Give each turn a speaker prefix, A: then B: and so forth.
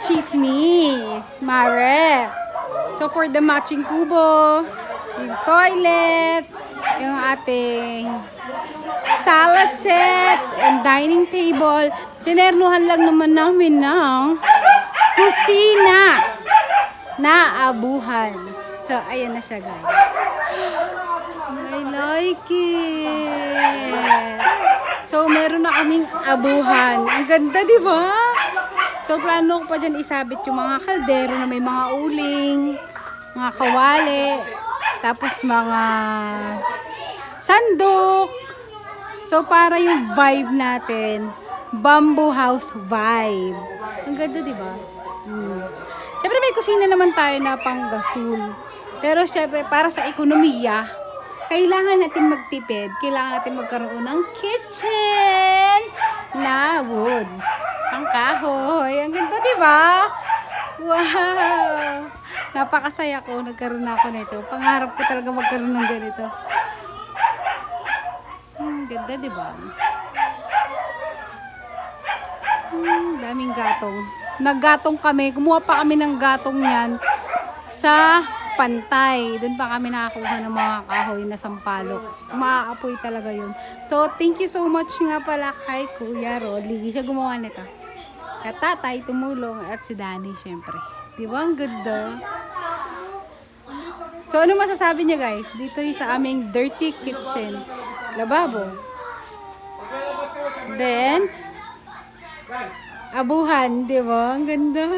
A: chismis. Mare. So, for the matching kubo, yung toilet, yung ating sala set, and dining table, tinernuhan lang naman namin ng kusina na abuhan. So, ayan na siya, guys. I like it. So, meron na kaming abuhan. Ang ganda, di ba? So, plano ko pa dyan isabit yung mga kaldero na may mga uling, mga kawali, tapos mga sandok. So, para yung vibe natin, bamboo house vibe. Ang ganda, di ba? Siyempre, may kusina naman tayo na pang gasol. Pero, siyempre, para sa ekonomiya, kailangan natin magtipid. Kailangan natin magkaroon ng kitchen na woods. Ang kahoy. Ang ganda, di ba? Wow! Napakasaya ko. Nagkaroon na ako nito. Pangarap ko talaga magkaroon ng ganito. Ganda, di ba? Daming gatong. Naggatong kami. Kumuha pa kami ng gatong yan sa pantay. Doon pa kami nakakuha ng mga kahoy na sampalok. Maaapoy talaga yun. So, thank you so much nga pala kay Kuya Rolly. Siya gumawa nito. At tatay tumulong at si Danny syempre. Di ba? Ang ganda. So, ano masasabi niya guys? Dito yung sa aming dirty kitchen. Lababo. Then, abuhan. Di ba? Ang ganda.